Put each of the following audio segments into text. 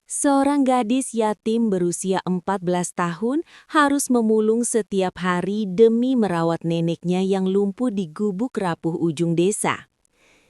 Seorang gadis yatim berusia 14 tahun harus memulung setiap hari demi merawat neneknya yang lumpuh di gubuk rapuh ujung desa.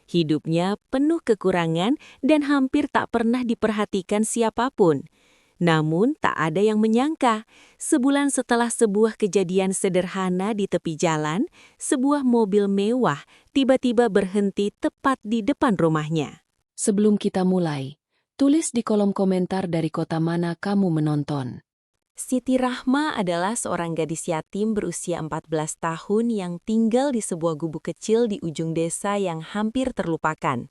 Hidupnya penuh kekurangan dan hampir tak pernah diperhatikan siapapun. Namun tak ada yang menyangka, sebulan setelah sebuah kejadian sederhana di tepi jalan, sebuah mobil mewah tiba-tiba berhenti tepat di depan rumahnya. Sebelum kita mulai, tulis di kolom komentar dari kota mana kamu menonton. Siti Rahma adalah seorang gadis yatim berusia 14 tahun yang tinggal di sebuah gubuk kecil di ujung desa yang hampir terlupakan.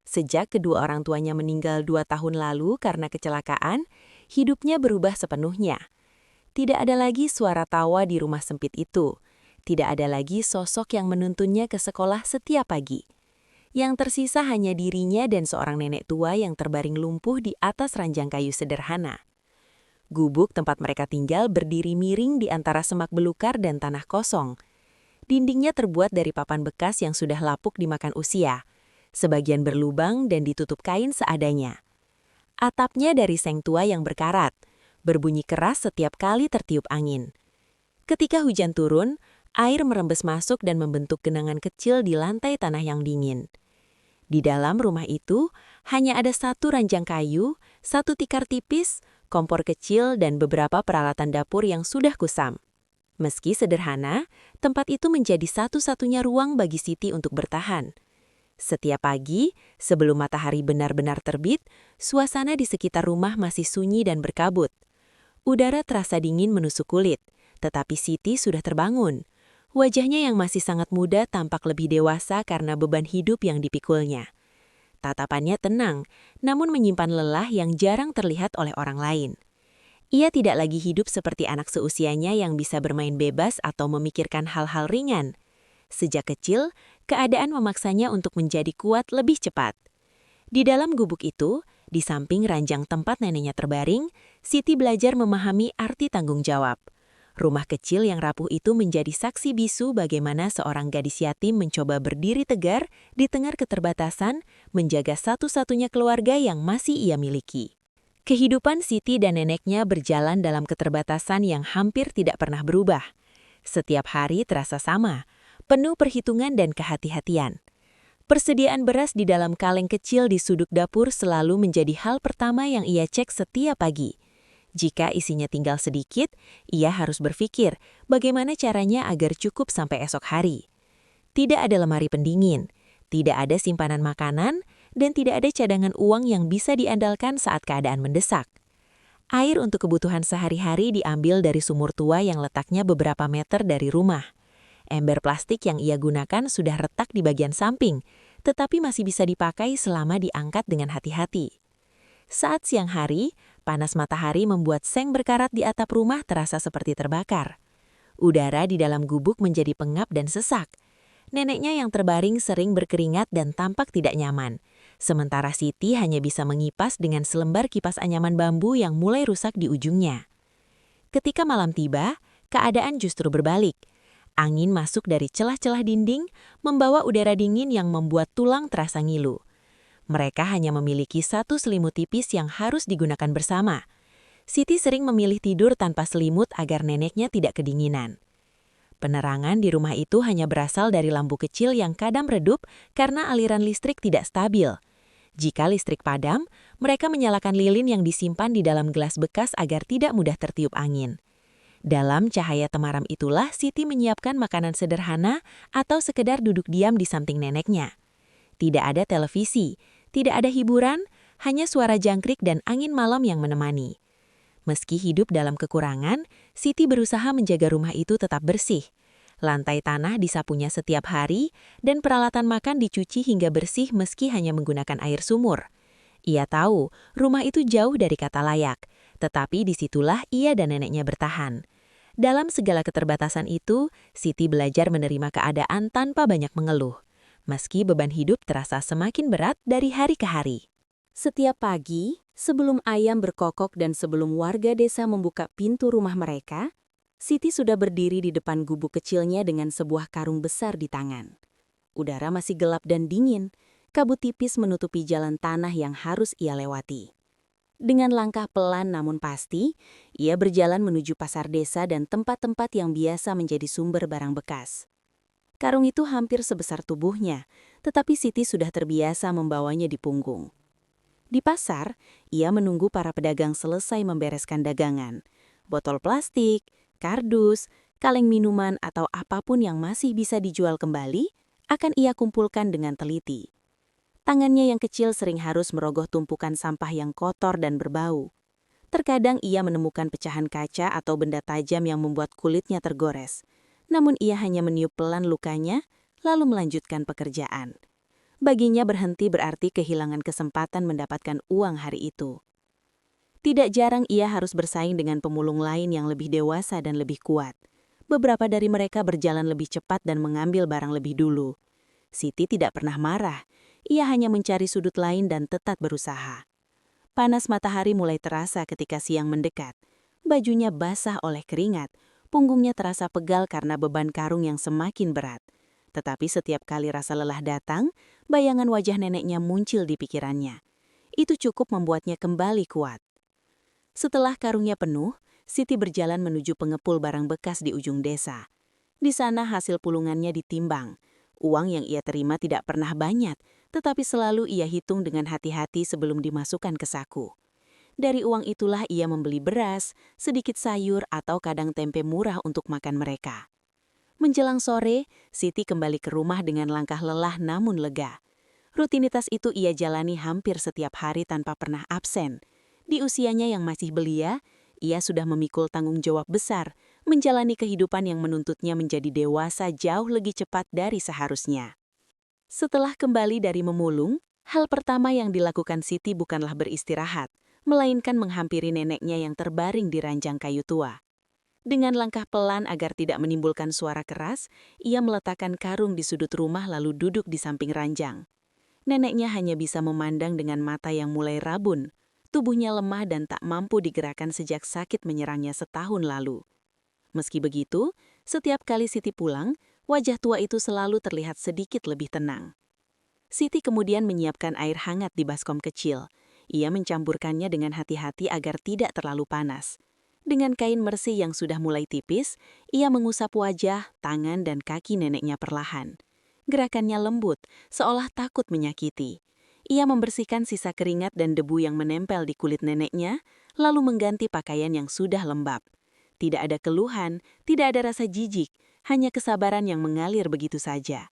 Sejak kedua orang tuanya meninggal 2 tahun lalu karena kecelakaan, hidupnya berubah sepenuhnya. Tidak ada lagi suara tawa di rumah sempit itu. Tidak ada lagi sosok yang menuntunnya ke sekolah setiap pagi. Yang tersisa hanya dirinya dan seorang nenek tua yang terbaring lumpuh di atas ranjang kayu sederhana. Gubuk tempat mereka tinggal berdiri miring di antara semak belukar dan tanah kosong. Dindingnya terbuat dari papan bekas yang sudah lapuk dimakan usia. Sebagian berlubang dan ditutup kain seadanya. Atapnya dari seng tua yang berkarat, berbunyi keras setiap kali tertiup angin. Ketika hujan turun, air merembes masuk dan membentuk genangan kecil di lantai tanah yang dingin. Di dalam rumah itu, hanya ada satu ranjang kayu, satu tikar tipis, kompor kecil, dan beberapa peralatan dapur yang sudah kusam. Meski sederhana, tempat itu menjadi satu-satunya ruang bagi Siti untuk bertahan. Setiap pagi, sebelum matahari benar-benar terbit, suasana di sekitar rumah masih sunyi dan berkabut. Udara terasa dingin menusuk kulit, tetapi Siti sudah terbangun. Wajahnya yang masih sangat muda tampak lebih dewasa karena beban hidup yang dipikulnya. Tatapannya tenang, namun menyimpan lelah yang jarang terlihat oleh orang lain. Ia tidak lagi hidup seperti anak seusianya yang bisa bermain bebas atau memikirkan hal-hal ringan. Sejak kecil, keadaan memaksanya untuk menjadi kuat lebih cepat. Di dalam gubuk itu, di samping ranjang tempat neneknya terbaring, Siti belajar memahami arti tanggung jawab. Rumah kecil yang rapuh itu menjadi saksi bisu bagaimana seorang gadis yatim mencoba berdiri tegar di tengah keterbatasan, menjaga satu-satunya keluarga yang masih ia miliki. Kehidupan Siti dan neneknya berjalan dalam keterbatasan yang hampir tidak pernah berubah. Setiap hari terasa sama, penuh perhitungan dan kehati-hatian. Persediaan beras di dalam kaleng kecil di sudut dapur selalu menjadi hal pertama yang ia cek setiap pagi. Jika isinya tinggal sedikit, ia harus berpikir bagaimana caranya agar cukup sampai esok hari. Tidak ada lemari pendingin, tidak ada simpanan makanan, dan tidak ada cadangan uang yang bisa diandalkan saat keadaan mendesak. Air untuk kebutuhan sehari-hari diambil dari sumur tua yang letaknya beberapa meter dari rumah. Ember plastik yang ia gunakan sudah retak di bagian samping, tetapi masih bisa dipakai selama diangkat dengan hati-hati. Saat siang hari, panas matahari membuat seng berkarat di atap rumah terasa seperti terbakar. Udara di dalam gubuk menjadi pengap dan sesak. Neneknya yang terbaring sering berkeringat dan tampak tidak nyaman. Sementara Siti hanya bisa mengipas dengan selembar kipas anyaman bambu yang mulai rusak di ujungnya. Ketika malam tiba, keadaan justru berbalik. Angin masuk dari celah-celah dinding, membawa udara dingin yang membuat tulang terasa ngilu. Mereka hanya memiliki satu selimut tipis yang harus digunakan bersama. Siti sering memilih tidur tanpa selimut agar neneknya tidak kedinginan. Penerangan di rumah itu hanya berasal dari lampu kecil yang kadang redup karena aliran listrik tidak stabil. Jika listrik padam, mereka menyalakan lilin yang disimpan di dalam gelas bekas agar tidak mudah tertiup angin. Dalam cahaya temaram itulah Siti menyiapkan makanan sederhana atau sekedar duduk diam di samping neneknya. Tidak ada televisi, tidak ada hiburan, hanya suara jangkrik dan angin malam yang menemani. Meski hidup dalam kekurangan, Siti berusaha menjaga rumah itu tetap bersih. Lantai tanah disapunya setiap hari, dan peralatan makan dicuci hingga bersih meski hanya menggunakan air sumur. Ia tahu rumah itu jauh dari kata layak, tetapi disitulah ia dan neneknya bertahan. Dalam segala keterbatasan itu, Siti belajar menerima keadaan tanpa banyak mengeluh. Meski beban hidup terasa semakin berat dari hari ke hari. Setiap pagi, sebelum ayam berkokok dan sebelum warga desa membuka pintu rumah mereka, Siti sudah berdiri di depan gubuk kecilnya dengan sebuah karung besar di tangan. Udara masih gelap dan dingin, kabut tipis menutupi jalan tanah yang harus ia lewati. Dengan langkah pelan namun pasti, ia berjalan menuju pasar desa dan tempat-tempat yang biasa menjadi sumber barang bekas. Karung itu hampir sebesar tubuhnya, tetapi Siti sudah terbiasa membawanya di punggung. Di pasar, ia menunggu para pedagang selesai membereskan dagangan. Botol plastik, kardus, kaleng minuman atau apapun yang masih bisa dijual kembali, akan ia kumpulkan dengan teliti. Tangannya yang kecil sering harus merogoh tumpukan sampah yang kotor dan berbau. Terkadang ia menemukan pecahan kaca atau benda tajam yang membuat kulitnya tergores. Namun ia hanya meniup pelan lukanya, lalu melanjutkan pekerjaan. Baginya berhenti berarti kehilangan kesempatan mendapatkan uang hari itu. Tidak jarang ia harus bersaing dengan pemulung lain yang lebih dewasa dan lebih kuat. Beberapa dari mereka berjalan lebih cepat dan mengambil barang lebih dulu. Siti tidak pernah marah. Ia hanya mencari sudut lain dan tetap berusaha. Panas matahari mulai terasa ketika siang mendekat. Bajunya basah oleh keringat, punggungnya terasa pegal karena beban karung yang semakin berat. Tetapi setiap kali rasa lelah datang, bayangan wajah neneknya muncul di pikirannya. Itu cukup membuatnya kembali kuat. Setelah karungnya penuh, Siti berjalan menuju pengepul barang bekas di ujung desa. Di sana hasil pulungannya ditimbang. Uang yang ia terima tidak pernah banyak, tetapi selalu ia hitung dengan hati-hati sebelum dimasukkan ke saku. Dari uang itulah ia membeli beras, sedikit sayur atau kadang tempe murah untuk makan mereka. Menjelang sore, Siti kembali ke rumah dengan langkah lelah namun lega. Rutinitas itu ia jalani hampir setiap hari tanpa pernah absen. Di usianya yang masih belia, ia sudah memikul tanggung jawab besar, menjalani kehidupan yang menuntutnya menjadi dewasa jauh lebih cepat dari seharusnya. Setelah kembali dari memulung, hal pertama yang dilakukan Siti bukanlah beristirahat, melainkan menghampiri neneknya yang terbaring di ranjang kayu tua. Dengan langkah pelan agar tidak menimbulkan suara keras, ia meletakkan karung di sudut rumah lalu duduk di samping ranjang. Neneknya hanya bisa memandang dengan mata yang mulai rabun. Tubuhnya lemah dan tak mampu digerakkan sejak sakit menyerangnya setahun lalu. Meski begitu, setiap kali Siti pulang, wajah tua itu selalu terlihat sedikit lebih tenang. Siti kemudian menyiapkan air hangat di baskom kecil. Ia mencampurkannya dengan hati-hati agar tidak terlalu panas. Dengan kain mersi yang sudah mulai tipis, ia mengusap wajah, tangan, dan kaki neneknya perlahan. Gerakannya lembut, seolah takut menyakiti. Ia membersihkan sisa keringat dan debu yang menempel di kulit neneknya, lalu mengganti pakaian yang sudah lembab. Tidak ada keluhan, tidak ada rasa jijik, hanya kesabaran yang mengalir begitu saja.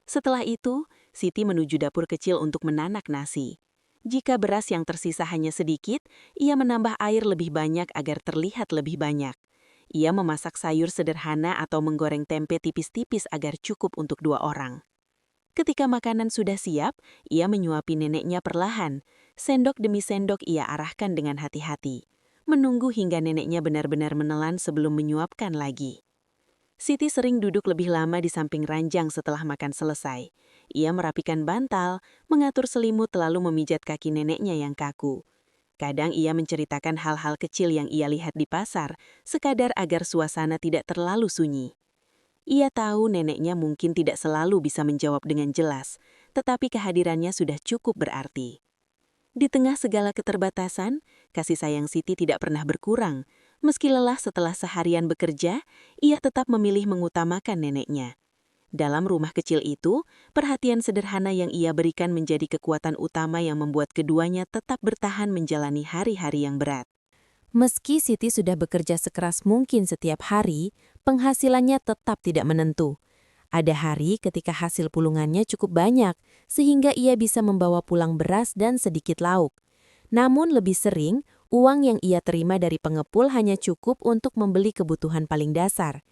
Setelah itu, Siti menuju dapur kecil untuk menanak nasi. Jika beras yang tersisa hanya sedikit, ia menambah air lebih banyak agar terlihat lebih banyak. Ia memasak sayur sederhana atau menggoreng tempe tipis-tipis agar cukup untuk 2 orang. Ketika makanan sudah siap, ia menyuapi neneknya perlahan. Sendok demi sendok ia arahkan dengan hati-hati. Menunggu hingga neneknya benar-benar menelan sebelum menyuapkan lagi. Siti sering duduk lebih lama di samping ranjang setelah makan selesai. Ia merapikan bantal, mengatur selimut lalu memijat kaki neneknya yang kaku. Kadang ia menceritakan hal-hal kecil yang ia lihat di pasar, sekadar agar suasana tidak terlalu sunyi. Ia tahu neneknya mungkin tidak selalu bisa menjawab dengan jelas, tetapi kehadirannya sudah cukup berarti. Di tengah segala keterbatasan, kasih sayang Siti tidak pernah berkurang. Meski lelah setelah seharian bekerja, ia tetap memilih mengutamakan neneknya. Dalam rumah kecil itu, perhatian sederhana yang ia berikan menjadi kekuatan utama yang membuat keduanya tetap bertahan menjalani hari-hari yang berat. Meski Siti sudah bekerja sekeras mungkin setiap hari, penghasilannya tetap tidak menentu. Ada hari ketika hasil pulungannya cukup banyak, sehingga ia bisa membawa pulang beras dan sedikit lauk. Namun lebih sering, uang yang ia terima dari pengepul hanya cukup untuk membeli kebutuhan paling dasar.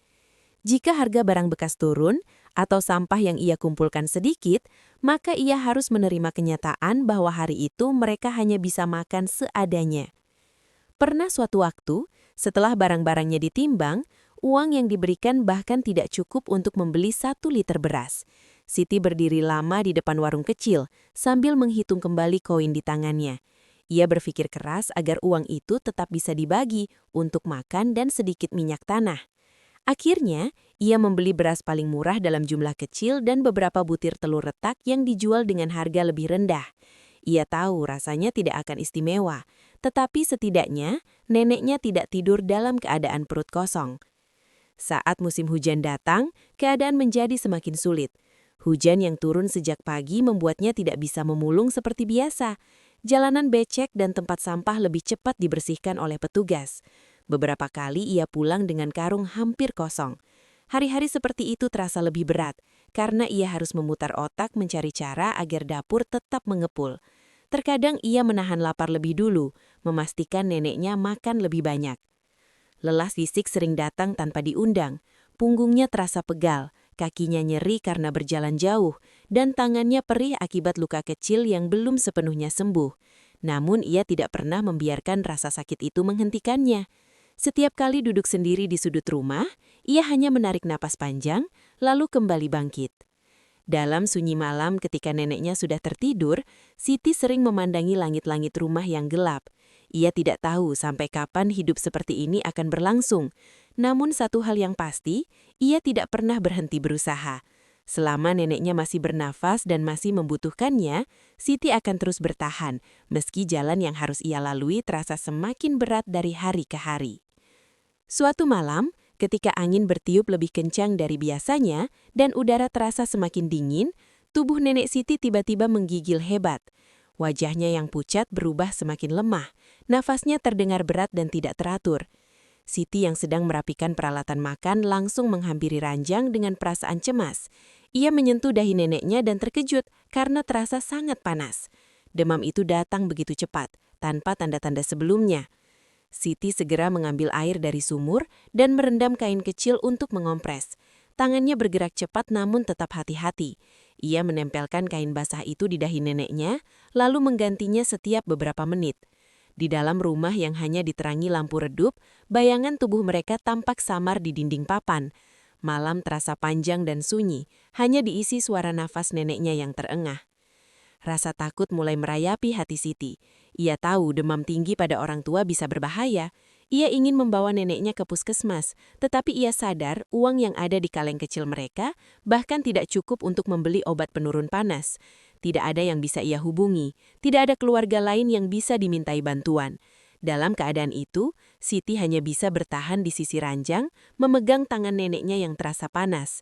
Jika harga barang bekas turun, atau sampah yang ia kumpulkan sedikit, maka ia harus menerima kenyataan bahwa hari itu mereka hanya bisa makan seadanya. Pernah suatu waktu, setelah barang-barangnya ditimbang, uang yang diberikan bahkan tidak cukup untuk membeli 1 liter beras. Siti berdiri lama di depan warung kecil, sambil menghitung kembali koin di tangannya. Ia berpikir keras agar uang itu tetap bisa dibagi untuk makan dan sedikit minyak tanah. Akhirnya, ia membeli beras paling murah dalam jumlah kecil dan beberapa butir telur retak yang dijual dengan harga lebih rendah. Ia tahu rasanya tidak akan istimewa, Tetapi setidaknya, neneknya tidak tidur dalam keadaan perut kosong. Saat musim hujan datang, keadaan menjadi semakin sulit. Hujan yang turun sejak pagi membuatnya tidak bisa memulung seperti biasa. Jalanan becek dan tempat sampah lebih cepat dibersihkan oleh petugas. Beberapa kali ia pulang dengan karung hampir kosong. Hari-hari seperti itu terasa lebih berat, karena ia harus memutar otak mencari cara agar dapur tetap mengepul. Terkadang ia menahan lapar lebih dulu, memastikan neneknya makan lebih banyak. Lelah fisik sering datang tanpa diundang. Punggungnya terasa pegal, kakinya nyeri karena berjalan jauh, dan tangannya perih akibat luka kecil yang belum sepenuhnya sembuh. Namun ia tidak pernah membiarkan rasa sakit itu menghentikannya. Setiap kali duduk sendiri di sudut rumah, ia hanya menarik napas panjang, lalu kembali bangkit. Dalam sunyi malam ketika neneknya sudah tertidur, Siti sering memandangi langit-langit rumah yang gelap. Ia tidak tahu sampai kapan hidup seperti ini akan berlangsung. Namun satu hal yang pasti, ia tidak pernah berhenti berusaha. Selama neneknya masih bernafas dan masih membutuhkannya, Siti akan terus bertahan, meski jalan yang harus ia lalui terasa semakin berat dari hari ke hari. Suatu malam, ketika angin bertiup lebih kencang dari biasanya dan udara terasa semakin dingin, tubuh nenek Siti tiba-tiba menggigil hebat. Wajahnya yang pucat berubah semakin lemah, nafasnya terdengar berat dan tidak teratur. Siti yang sedang merapikan peralatan makan langsung menghampiri ranjang dengan perasaan cemas. Ia menyentuh dahi neneknya dan terkejut karena terasa sangat panas. Demam itu datang begitu cepat, tanpa tanda-tanda sebelumnya. Siti segera mengambil air dari sumur dan merendam kain kecil untuk mengompres. Tangannya bergerak cepat namun tetap hati-hati. Ia menempelkan kain basah itu di dahi neneknya, lalu menggantinya setiap beberapa menit. Di dalam rumah yang hanya diterangi lampu redup, bayangan tubuh mereka tampak samar di dinding papan. Malam terasa panjang dan sunyi, hanya diisi suara nafas neneknya yang terengah. Rasa takut mulai merayapi hati Siti. Ia tahu demam tinggi pada orang tua bisa berbahaya. Ia ingin membawa neneknya ke puskesmas, tetapi ia sadar uang yang ada di kaleng kecil mereka bahkan tidak cukup untuk membeli obat penurun panas. Tidak ada yang bisa ia hubungi, tidak ada keluarga lain yang bisa dimintai bantuan. Dalam keadaan itu, Siti hanya bisa bertahan di sisi ranjang, memegang tangan neneknya yang terasa panas.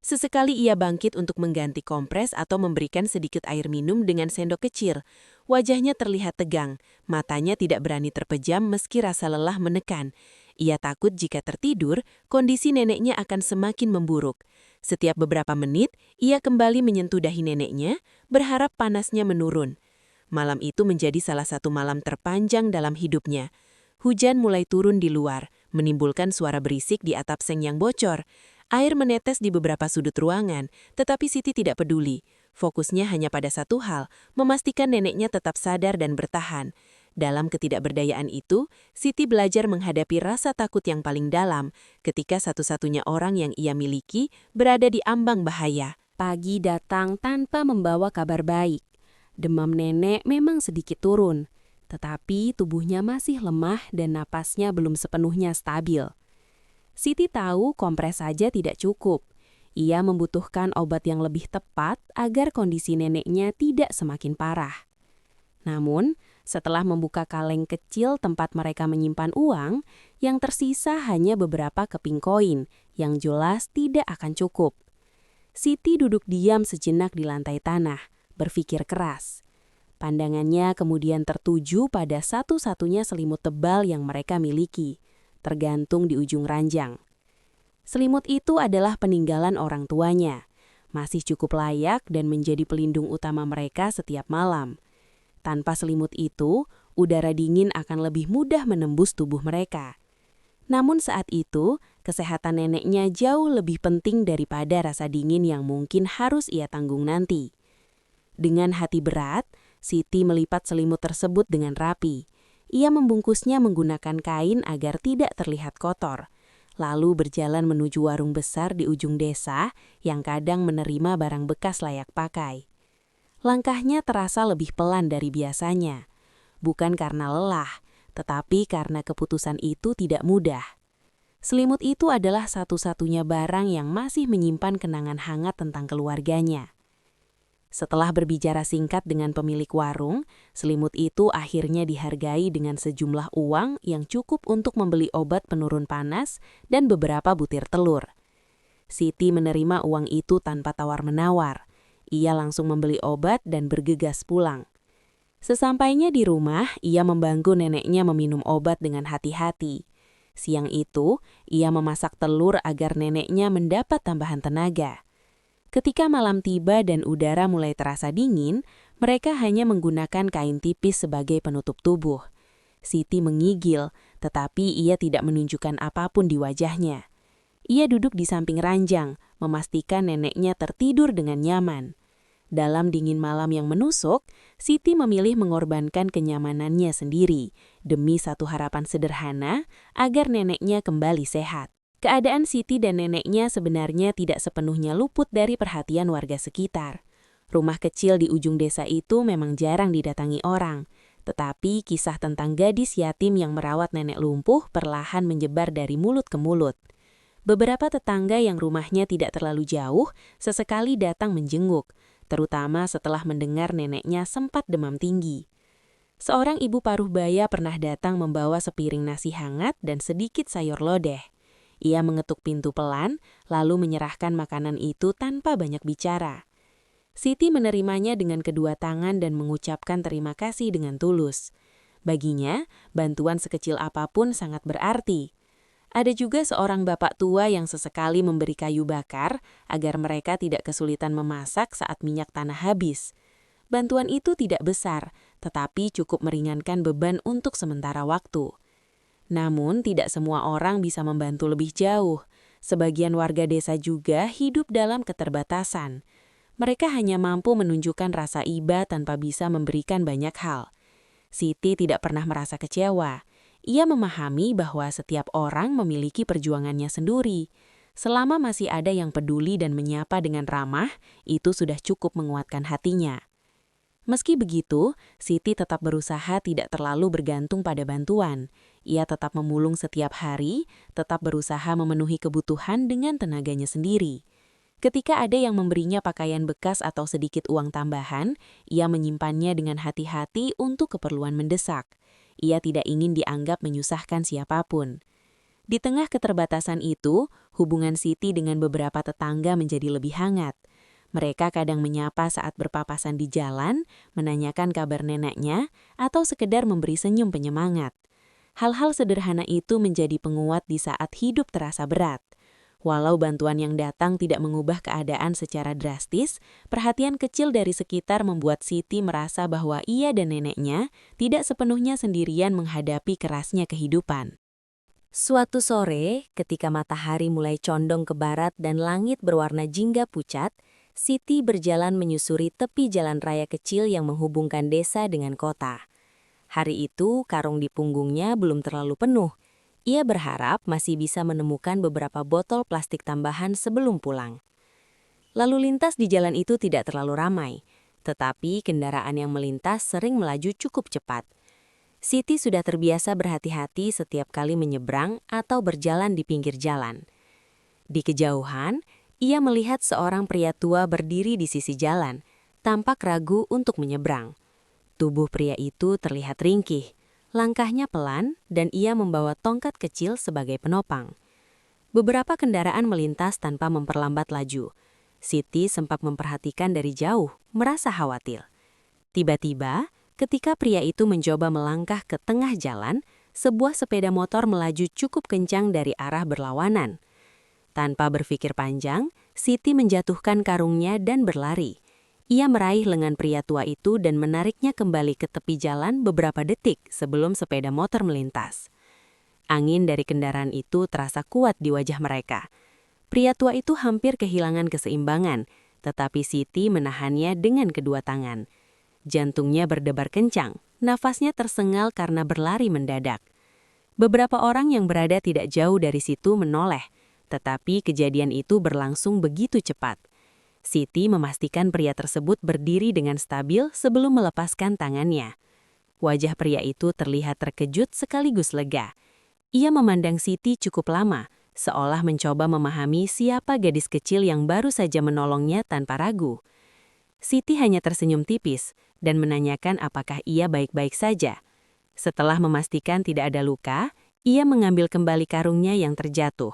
Sesekali ia bangkit untuk mengganti kompres atau memberikan sedikit air minum dengan sendok kecil. Wajahnya terlihat tegang, matanya tidak berani terpejam meski rasa lelah menekan. Ia takut jika tertidur, kondisi neneknya akan semakin memburuk. Setiap beberapa menit, ia kembali menyentuh dahi neneknya, berharap panasnya menurun. Malam itu menjadi salah satu malam terpanjang dalam hidupnya. Hujan mulai turun di luar, menimbulkan suara berisik di atap seng yang bocor. Air menetes di beberapa sudut ruangan, tetapi Siti tidak peduli. Fokusnya hanya pada satu hal, memastikan neneknya tetap sadar dan bertahan. Dalam ketidakberdayaan itu, Siti belajar menghadapi rasa takut yang paling dalam ketika satu-satunya orang yang ia miliki berada di ambang bahaya. Pagi datang tanpa membawa kabar baik. Demam nenek memang sedikit turun, tetapi tubuhnya masih lemah dan napasnya belum sepenuhnya stabil. Siti tahu kompres saja tidak cukup. Ia membutuhkan obat yang lebih tepat agar kondisi neneknya tidak semakin parah. Namun, setelah membuka kaleng kecil tempat mereka menyimpan uang, yang tersisa hanya beberapa keping koin yang jelas tidak akan cukup. Siti duduk diam sejenak di lantai tanah, berpikir keras. Pandangannya kemudian tertuju pada satu-satunya selimut tebal yang mereka miliki, tergantung di ujung ranjang. Selimut itu adalah peninggalan orang tuanya, masih cukup layak dan menjadi pelindung utama mereka setiap malam. Tanpa selimut itu, udara dingin akan lebih mudah menembus tubuh mereka. Namun saat itu, kesehatan neneknya jauh lebih penting daripada rasa dingin yang mungkin harus ia tanggung nanti. Dengan hati berat, Siti melipat selimut tersebut dengan rapi. Ia membungkusnya menggunakan kain agar tidak terlihat kotor, lalu berjalan menuju warung besar di ujung desa yang kadang menerima barang bekas layak pakai. Langkahnya terasa lebih pelan dari biasanya, bukan karena lelah, tetapi karena keputusan itu tidak mudah. Selimut itu adalah satu-satunya barang yang masih menyimpan kenangan hangat tentang keluarganya. Setelah berbicara singkat dengan pemilik warung, selimut itu akhirnya dihargai dengan sejumlah uang yang cukup untuk membeli obat penurun panas dan beberapa butir telur. Siti menerima uang itu tanpa tawar-menawar. Ia langsung membeli obat dan bergegas pulang. Sesampainya di rumah, ia membantu neneknya meminum obat dengan hati-hati. Siang itu, ia memasak telur agar neneknya mendapat tambahan tenaga. Ketika malam tiba dan udara mulai terasa dingin, mereka hanya menggunakan kain tipis sebagai penutup tubuh. Siti menggigil, tetapi ia tidak menunjukkan apapun di wajahnya. Ia duduk di samping ranjang, memastikan neneknya tertidur dengan nyaman. Dalam dingin malam yang menusuk, Siti memilih mengorbankan kenyamanannya sendiri demi satu harapan sederhana agar neneknya kembali sehat. Keadaan Siti dan neneknya sebenarnya tidak sepenuhnya luput dari perhatian warga sekitar. Rumah kecil di ujung desa itu memang jarang didatangi orang, tetapi kisah tentang gadis yatim yang merawat nenek lumpuh perlahan menyebar dari mulut ke mulut. Beberapa tetangga yang rumahnya tidak terlalu jauh sesekali datang menjenguk, terutama setelah mendengar neneknya sempat demam tinggi. Seorang ibu paruh baya pernah datang membawa sepiring nasi hangat dan sedikit sayur lodeh. Ia mengetuk pintu pelan, lalu menyerahkan makanan itu tanpa banyak bicara. Siti menerimanya dengan kedua tangan dan mengucapkan terima kasih dengan tulus. Baginya, bantuan sekecil apapun sangat berarti. Ada juga seorang bapak tua yang sesekali memberi kayu bakar agar mereka tidak kesulitan memasak saat minyak tanah habis. Bantuan itu tidak besar, tetapi cukup meringankan beban untuk sementara waktu. Namun, tidak semua orang bisa membantu lebih jauh. Sebagian warga desa juga hidup dalam keterbatasan. Mereka hanya mampu menunjukkan rasa iba tanpa bisa memberikan banyak hal. Siti tidak pernah merasa kecewa. Ia memahami bahwa setiap orang memiliki perjuangannya sendiri. Selama masih ada yang peduli dan menyapa dengan ramah, itu sudah cukup menguatkan hatinya. Meski begitu, Siti tetap berusaha tidak terlalu bergantung pada bantuan. Ia tetap memulung setiap hari, tetap berusaha memenuhi kebutuhan dengan tenaganya sendiri. Ketika ada yang memberinya pakaian bekas atau sedikit uang tambahan, ia menyimpannya dengan hati-hati untuk keperluan mendesak. Ia tidak ingin dianggap menyusahkan siapapun. Di tengah keterbatasan itu, hubungan Siti dengan beberapa tetangga menjadi lebih hangat. Mereka kadang menyapa saat berpapasan di jalan, menanyakan kabar neneknya, atau sekedar memberi senyum penyemangat. Hal-hal sederhana itu menjadi penguat di saat hidup terasa berat. Walau bantuan yang datang tidak mengubah keadaan secara drastis, perhatian kecil dari sekitar membuat Siti merasa bahwa ia dan neneknya tidak sepenuhnya sendirian menghadapi kerasnya kehidupan. Suatu sore, ketika matahari mulai condong ke barat dan langit berwarna jingga pucat, Siti berjalan menyusuri tepi jalan raya kecil yang menghubungkan desa dengan kota. Hari itu, karung di punggungnya belum terlalu penuh. Ia berharap masih bisa menemukan beberapa botol plastik tambahan sebelum pulang. Lalu lintas di jalan itu tidak terlalu ramai, tetapi kendaraan yang melintas sering melaju cukup cepat. Siti sudah terbiasa berhati-hati setiap kali menyeberang atau berjalan di pinggir jalan. Di kejauhan, ia melihat seorang pria tua berdiri di sisi jalan, tampak ragu untuk menyeberang. Tubuh pria itu terlihat ringkih. Langkahnya pelan dan ia membawa tongkat kecil sebagai penopang. Beberapa kendaraan melintas tanpa memperlambat laju. Siti sempat memperhatikan dari jauh, merasa khawatir. Tiba-tiba, ketika pria itu mencoba melangkah ke tengah jalan, sebuah sepeda motor melaju cukup kencang dari arah berlawanan. Tanpa berpikir panjang, Siti menjatuhkan karungnya dan berlari. Ia meraih lengan pria tua itu dan menariknya kembali ke tepi jalan beberapa detik sebelum sepeda motor melintas. Angin dari kendaraan itu terasa kuat di wajah mereka. Pria tua itu hampir kehilangan keseimbangan, tetapi Siti menahannya dengan kedua tangan. Jantungnya berdebar kencang, nafasnya tersengal karena berlari mendadak. Beberapa orang yang berada tidak jauh dari situ menoleh, tetapi kejadian itu berlangsung begitu cepat. Siti memastikan pria tersebut berdiri dengan stabil sebelum melepaskan tangannya. Wajah pria itu terlihat terkejut sekaligus lega. Ia memandang Siti cukup lama, seolah mencoba memahami siapa gadis kecil yang baru saja menolongnya tanpa ragu. Siti hanya tersenyum tipis dan menanyakan apakah ia baik-baik saja. Setelah memastikan tidak ada luka, ia mengambil kembali karungnya yang terjatuh.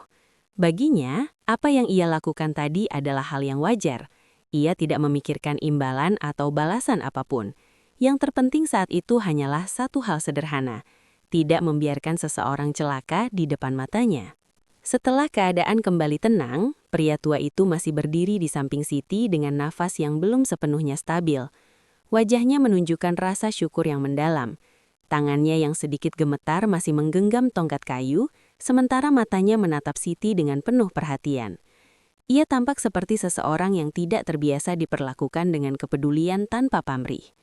Baginya, apa yang ia lakukan tadi adalah hal yang wajar. Ia tidak memikirkan imbalan atau balasan apapun. Yang terpenting saat itu hanyalah satu hal sederhana, tidak membiarkan seseorang celaka di depan matanya. Setelah keadaan kembali tenang, pria tua itu masih berdiri di samping Siti dengan nafas yang belum sepenuhnya stabil. Wajahnya menunjukkan rasa syukur yang mendalam. Tangannya yang sedikit gemetar masih menggenggam tongkat kayu, sementara matanya menatap Siti dengan penuh perhatian. Ia tampak seperti seseorang yang tidak terbiasa diperlakukan dengan kepedulian tanpa pamrih.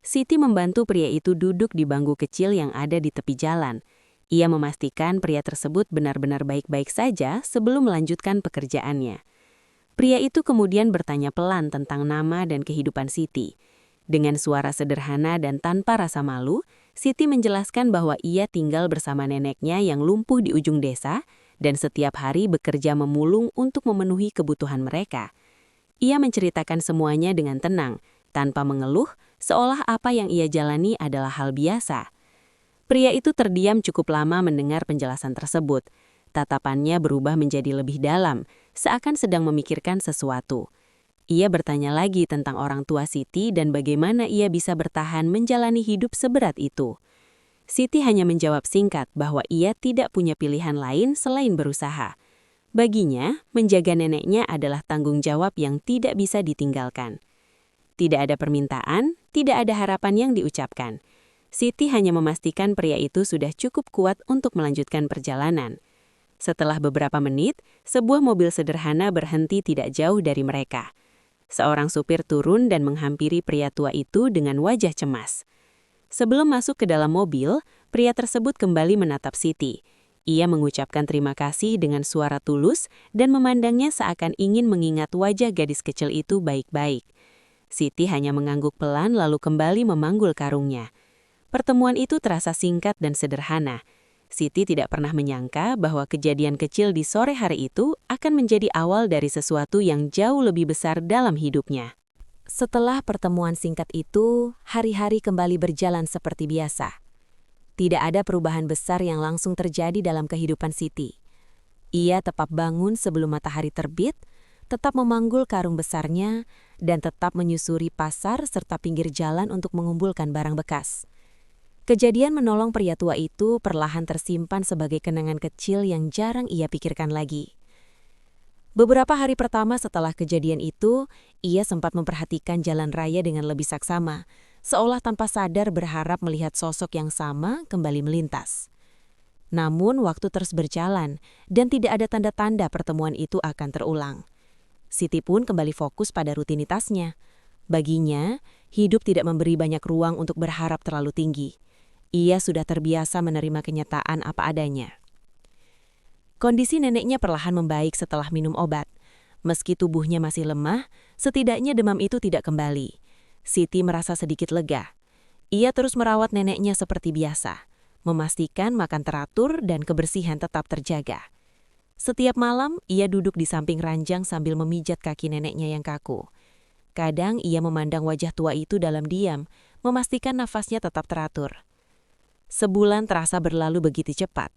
Siti membantu pria itu duduk di bangku kecil yang ada di tepi jalan. Ia memastikan pria tersebut benar-benar baik-baik saja sebelum melanjutkan pekerjaannya. Pria itu kemudian bertanya pelan tentang nama dan kehidupan Siti. Dengan suara sederhana dan tanpa rasa malu, Siti menjelaskan bahwa ia tinggal bersama neneknya yang lumpuh di ujung desa dan setiap hari bekerja memulung untuk memenuhi kebutuhan mereka. Ia menceritakan semuanya dengan tenang, tanpa mengeluh, seolah apa yang ia jalani adalah hal biasa. Pria itu terdiam cukup lama mendengar penjelasan tersebut. Tatapannya berubah menjadi lebih dalam, seakan sedang memikirkan sesuatu. Ia bertanya lagi tentang orang tua Siti dan bagaimana ia bisa bertahan menjalani hidup seberat itu. Siti hanya menjawab singkat bahwa ia tidak punya pilihan lain selain berusaha. Baginya, menjaga neneknya adalah tanggung jawab yang tidak bisa ditinggalkan. Tidak ada permintaan, tidak ada harapan yang diucapkan. Siti hanya memastikan pria itu sudah cukup kuat untuk melanjutkan perjalanan. Setelah beberapa menit, sebuah mobil sederhana berhenti tidak jauh dari mereka. Seorang supir turun dan menghampiri pria tua itu dengan wajah cemas. Sebelum masuk ke dalam mobil, pria tersebut kembali menatap Siti. Ia mengucapkan terima kasih dengan suara tulus dan memandangnya seakan ingin mengingat wajah gadis kecil itu baik-baik. Siti hanya mengangguk pelan lalu kembali memanggul karungnya. Pertemuan itu terasa singkat dan sederhana. Siti tidak pernah menyangka bahwa kejadian kecil di sore hari itu akan menjadi awal dari sesuatu yang jauh lebih besar dalam hidupnya. Setelah pertemuan singkat itu, hari-hari kembali berjalan seperti biasa. Tidak ada perubahan besar yang langsung terjadi dalam kehidupan Siti. Ia tetap bangun sebelum matahari terbit, tetap memanggul karung besarnya, dan tetap menyusuri pasar serta pinggir jalan untuk mengumpulkan barang bekas. Kejadian menolong pria tua itu perlahan tersimpan sebagai kenangan kecil yang jarang ia pikirkan lagi. Beberapa hari pertama setelah kejadian itu, ia sempat memperhatikan jalan raya dengan lebih saksama, seolah tanpa sadar berharap melihat sosok yang sama kembali melintas. Namun waktu terus berjalan, dan tidak ada tanda-tanda pertemuan itu akan terulang. Siti pun kembali fokus pada rutinitasnya. Baginya, hidup tidak memberi banyak ruang untuk berharap terlalu tinggi. Ia sudah terbiasa menerima kenyataan apa adanya. Kondisi neneknya perlahan membaik setelah minum obat. Meski tubuhnya masih lemah, setidaknya demam itu tidak kembali. Siti merasa sedikit lega. Ia terus merawat neneknya seperti biasa, memastikan makan teratur dan kebersihan tetap terjaga. Setiap malam, ia duduk di samping ranjang sambil memijat kaki neneknya yang kaku. Kadang ia memandang wajah tua itu dalam diam, memastikan nafasnya tetap teratur. Sebulan terasa berlalu begitu cepat.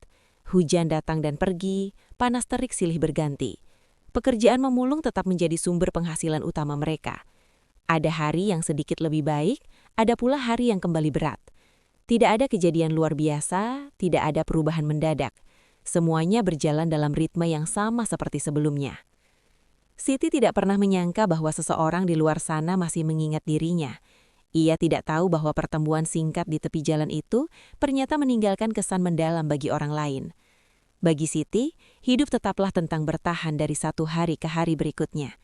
Hujan datang dan pergi, panas terik silih berganti. Pekerjaan memulung tetap menjadi sumber penghasilan utama mereka. Ada hari yang sedikit lebih baik, ada pula hari yang kembali berat. Tidak ada kejadian luar biasa, tidak ada perubahan mendadak. Semuanya berjalan dalam ritme yang sama seperti sebelumnya. Siti tidak pernah menyangka bahwa seseorang di luar sana masih mengingat dirinya. Ia tidak tahu bahwa pertemuan singkat di tepi jalan itu ternyata meninggalkan kesan mendalam bagi orang lain. Bagi Siti, hidup tetaplah tentang bertahan dari satu hari ke hari berikutnya.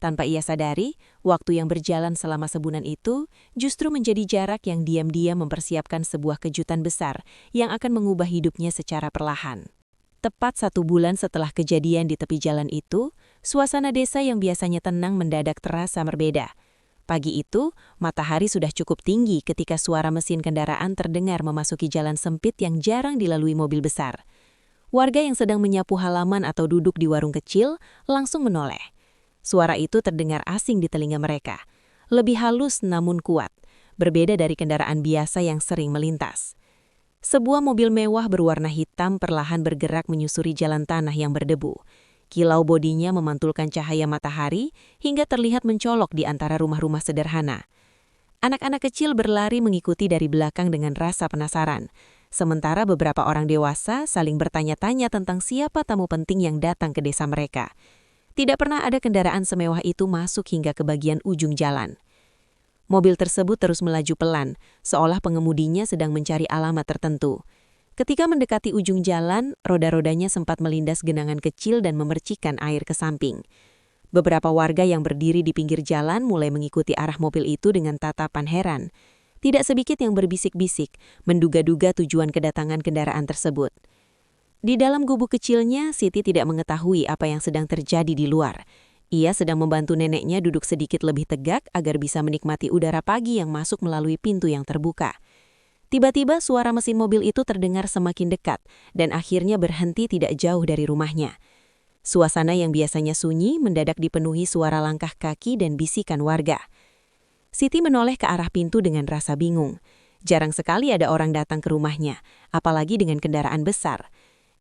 Tanpa ia sadari, waktu yang berjalan selama sebulan itu justru menjadi jarak yang diam-diam mempersiapkan sebuah kejutan besar yang akan mengubah hidupnya secara perlahan. Tepat 1 bulan setelah kejadian di tepi jalan itu, suasana desa yang biasanya tenang mendadak terasa berbeda. Pagi itu, matahari sudah cukup tinggi ketika suara mesin kendaraan terdengar memasuki jalan sempit yang jarang dilalui mobil besar. Warga yang sedang menyapu halaman atau duduk di warung kecil langsung menoleh. Suara itu terdengar asing di telinga mereka. lebih halus namun kuat, berbeda dari kendaraan biasa yang sering melintas. Sebuah mobil mewah berwarna hitam perlahan bergerak menyusuri jalan tanah yang berdebu. Kilau bodinya memantulkan cahaya matahari hingga terlihat mencolok di antara rumah-rumah sederhana. Anak-anak kecil berlari mengikuti dari belakang dengan rasa penasaran, sementara beberapa orang dewasa saling bertanya-tanya tentang siapa tamu penting yang datang ke desa mereka. Tidak pernah ada kendaraan semewah itu masuk hingga ke bagian ujung jalan. Mobil tersebut terus melaju pelan, seolah pengemudinya sedang mencari alamat tertentu. Ketika mendekati ujung jalan, roda-rodanya sempat melindas genangan kecil dan memercikan air ke samping. Beberapa warga yang berdiri di pinggir jalan mulai mengikuti arah mobil itu dengan tatapan heran. Tidak sedikit yang berbisik-bisik, menduga-duga tujuan kedatangan kendaraan tersebut. Di dalam gubuk kecilnya, Siti tidak mengetahui apa yang sedang terjadi di luar. Ia sedang membantu neneknya duduk sedikit lebih tegak agar bisa menikmati udara pagi yang masuk melalui pintu yang terbuka. Tiba-tiba suara mesin mobil itu terdengar semakin dekat dan akhirnya berhenti tidak jauh dari rumahnya. Suasana yang biasanya sunyi mendadak dipenuhi suara langkah kaki dan bisikan warga. Siti menoleh ke arah pintu dengan rasa bingung. Jarang sekali ada orang datang ke rumahnya, apalagi dengan kendaraan besar.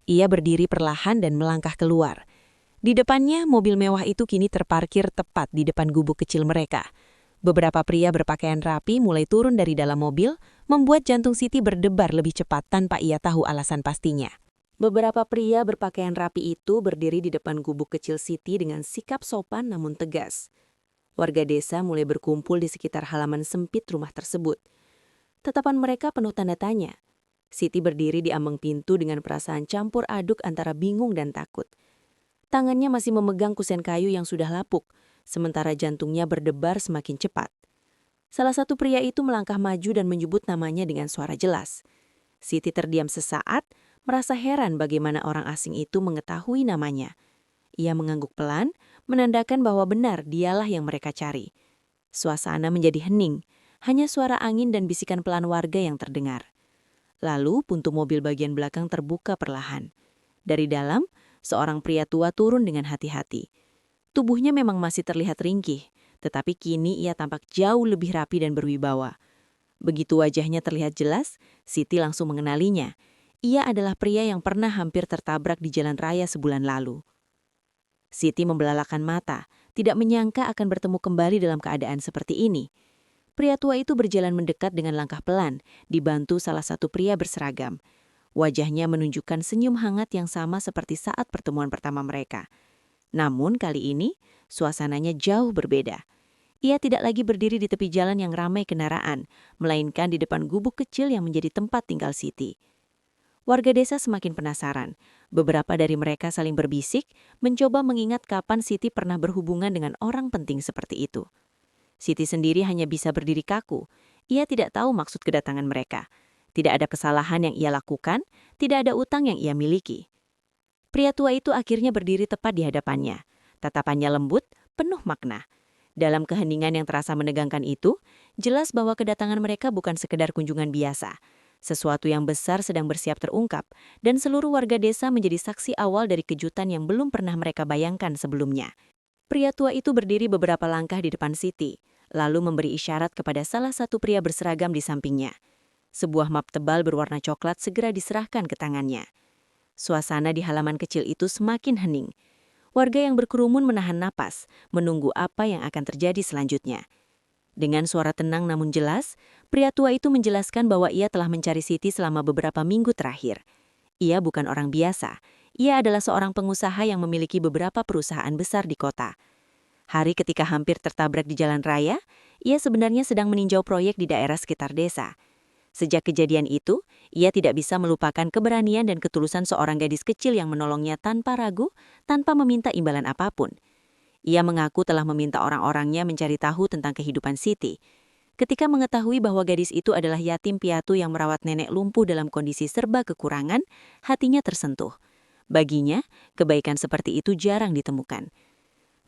Ia berdiri perlahan dan melangkah keluar. Di depannya, mobil mewah itu kini terparkir tepat di depan gubuk kecil mereka. Beberapa pria berpakaian rapi mulai turun dari dalam mobil, membuat jantung Siti berdebar lebih cepat tanpa ia tahu alasan pastinya. Beberapa pria berpakaian rapi itu berdiri di depan gubuk kecil Siti dengan sikap sopan namun tegas. Warga desa mulai berkumpul di sekitar halaman sempit rumah tersebut. Tatapan mereka penuh tanda tanya. Siti berdiri di ambang pintu dengan perasaan campur aduk antara bingung dan takut. Tangannya masih memegang kusen kayu yang sudah lapuk, sementara jantungnya berdebar semakin cepat. Salah satu pria itu melangkah maju dan menyebut namanya dengan suara jelas. Siti terdiam sesaat, merasa heran bagaimana orang asing itu mengetahui namanya. Ia mengangguk pelan, menandakan bahwa benar dialah yang mereka cari. Suasana menjadi hening, hanya suara angin dan bisikan pelan warga yang terdengar. Lalu pintu mobil bagian belakang terbuka perlahan. Dari dalam, seorang pria tua turun dengan hati-hati. Tubuhnya memang masih terlihat ringkih, tetapi kini ia tampak jauh lebih rapi dan berwibawa. Begitu wajahnya terlihat jelas, Siti langsung mengenalinya. Ia adalah pria yang pernah hampir tertabrak di jalan raya sebulan lalu. Siti membelalakan mata, tidak menyangka akan bertemu kembali dalam keadaan seperti ini. Pria tua itu berjalan mendekat dengan langkah pelan, dibantu salah satu pria berseragam. Wajahnya menunjukkan senyum hangat yang sama seperti saat pertemuan pertama mereka. Namun kali ini, suasananya jauh berbeda. Ia tidak lagi berdiri di tepi jalan yang ramai kendaraan, melainkan di depan gubuk kecil yang menjadi tempat tinggal Siti. Warga desa semakin penasaran. Beberapa dari mereka saling berbisik, mencoba mengingat kapan Siti pernah berhubungan dengan orang penting seperti itu. Siti sendiri hanya bisa berdiri kaku. Ia tidak tahu maksud kedatangan mereka. Tidak ada kesalahan yang ia lakukan, tidak ada utang yang ia miliki. Pria tua itu akhirnya berdiri tepat di hadapannya. Tatapannya lembut, penuh makna. Dalam keheningan yang terasa menegangkan itu, jelas bahwa kedatangan mereka bukan sekedar kunjungan biasa. Sesuatu yang besar sedang bersiap terungkap, dan seluruh warga desa menjadi saksi awal dari kejutan yang belum pernah mereka bayangkan sebelumnya. Pria tua itu berdiri beberapa langkah di depan Siti, lalu memberi isyarat kepada salah satu pria berseragam di sampingnya. Sebuah map tebal berwarna coklat segera diserahkan ke tangannya. Suasana di halaman kecil itu semakin hening. Warga yang berkerumun menahan napas, menunggu apa yang akan terjadi selanjutnya. Dengan suara tenang namun jelas, pria tua itu menjelaskan bahwa ia telah mencari Siti selama beberapa minggu terakhir. Ia bukan orang biasa. Ia adalah seorang pengusaha yang memiliki beberapa perusahaan besar di kota. Hari ketika hampir tertabrak di jalan raya, ia sebenarnya sedang meninjau proyek di daerah sekitar desa. Sejak kejadian itu, ia tidak bisa melupakan keberanian dan ketulusan seorang gadis kecil yang menolongnya tanpa ragu, tanpa meminta imbalan apapun. Ia mengaku telah meminta orang-orangnya mencari tahu tentang kehidupan Siti. Ketika mengetahui bahwa gadis itu adalah yatim piatu yang merawat nenek lumpuh dalam kondisi serba kekurangan, hatinya tersentuh. Baginya, kebaikan seperti itu jarang ditemukan.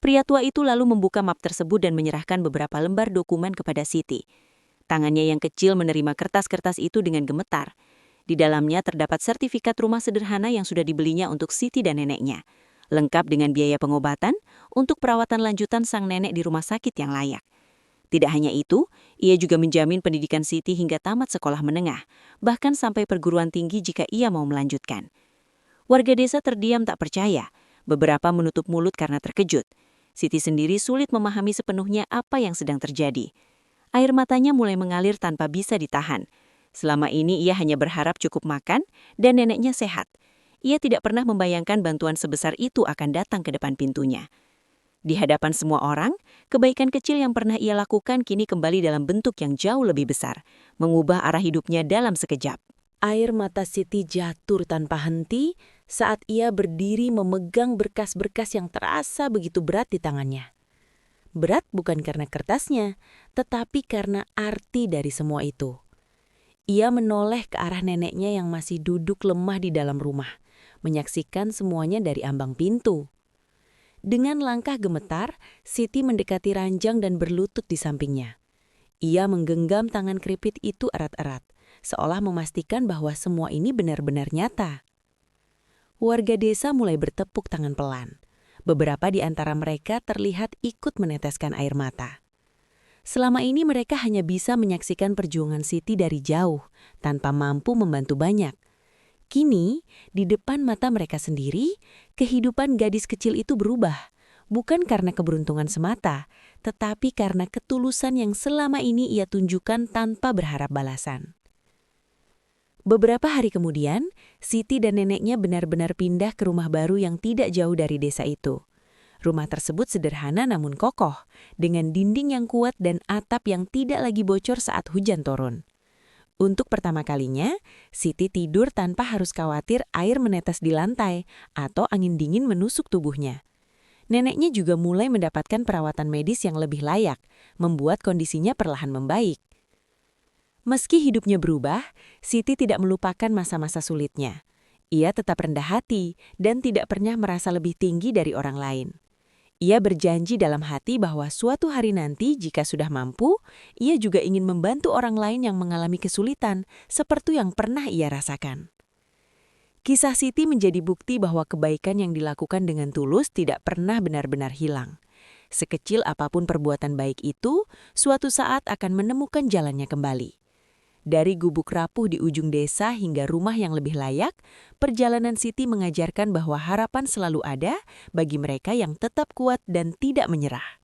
Pria tua itu lalu membuka map tersebut dan menyerahkan beberapa lembar dokumen kepada Siti. Tangannya yang kecil menerima kertas-kertas itu dengan gemetar. Di dalamnya terdapat sertifikat rumah sederhana yang sudah dibelinya untuk Siti dan neneknya, lengkap dengan biaya pengobatan untuk perawatan lanjutan sang nenek di rumah sakit yang layak. Tidak hanya itu, ia juga menjamin pendidikan Siti hingga tamat sekolah menengah, bahkan sampai perguruan tinggi jika ia mau melanjutkan. Warga desa terdiam tak percaya, beberapa menutup mulut karena terkejut. Siti sendiri sulit memahami sepenuhnya apa yang sedang terjadi. Air matanya mulai mengalir tanpa bisa ditahan. Selama ini ia hanya berharap cukup makan dan neneknya sehat. Ia tidak pernah membayangkan bantuan sebesar itu akan datang ke depan pintunya. Di hadapan semua orang, kebaikan kecil yang pernah ia lakukan kini kembali dalam bentuk yang jauh lebih besar, mengubah arah hidupnya dalam sekejap. Air mata Siti jatuh tanpa henti saat ia berdiri memegang berkas-berkas yang terasa begitu berat di tangannya. Berat bukan karena kertasnya, tetapi karena arti dari semua itu. Ia menoleh ke arah neneknya yang masih duduk lemah di dalam rumah, menyaksikan semuanya dari ambang pintu. Dengan langkah gemetar, Siti mendekati ranjang dan berlutut di sampingnya. Ia menggenggam tangan keripit itu erat-erat, seolah memastikan bahwa semua ini benar-benar nyata. Warga desa mulai bertepuk tangan pelan. Beberapa di antara mereka terlihat ikut meneteskan air mata. Selama ini mereka hanya bisa menyaksikan perjuangan Siti dari jauh, tanpa mampu membantu banyak. Kini, di depan mata mereka sendiri, kehidupan gadis kecil itu berubah. Bukan karena keberuntungan semata, tetapi karena ketulusan yang selama ini ia tunjukkan tanpa berharap balasan. Beberapa hari kemudian, Siti dan neneknya benar-benar pindah ke rumah baru yang tidak jauh dari desa itu. Rumah tersebut sederhana namun kokoh, dengan dinding yang kuat dan atap yang tidak lagi bocor saat hujan turun. Untuk pertama kalinya, Siti tidur tanpa harus khawatir air menetes di lantai atau angin dingin menusuk tubuhnya. Neneknya juga mulai mendapatkan perawatan medis yang lebih layak, membuat kondisinya perlahan membaik. Meski hidupnya berubah, Siti tidak melupakan masa-masa sulitnya. Ia tetap rendah hati dan tidak pernah merasa lebih tinggi dari orang lain. Ia berjanji dalam hati bahwa suatu hari nanti jika sudah mampu, ia juga ingin membantu orang lain yang mengalami kesulitan seperti yang pernah ia rasakan. Kisah Siti menjadi bukti bahwa kebaikan yang dilakukan dengan tulus tidak pernah benar-benar hilang. Sekecil apapun perbuatan baik itu, suatu saat akan menemukan jalannya kembali. Dari gubuk rapuh di ujung desa hingga rumah yang lebih layak, perjalanan Siti mengajarkan bahwa harapan selalu ada bagi mereka yang tetap kuat dan tidak menyerah.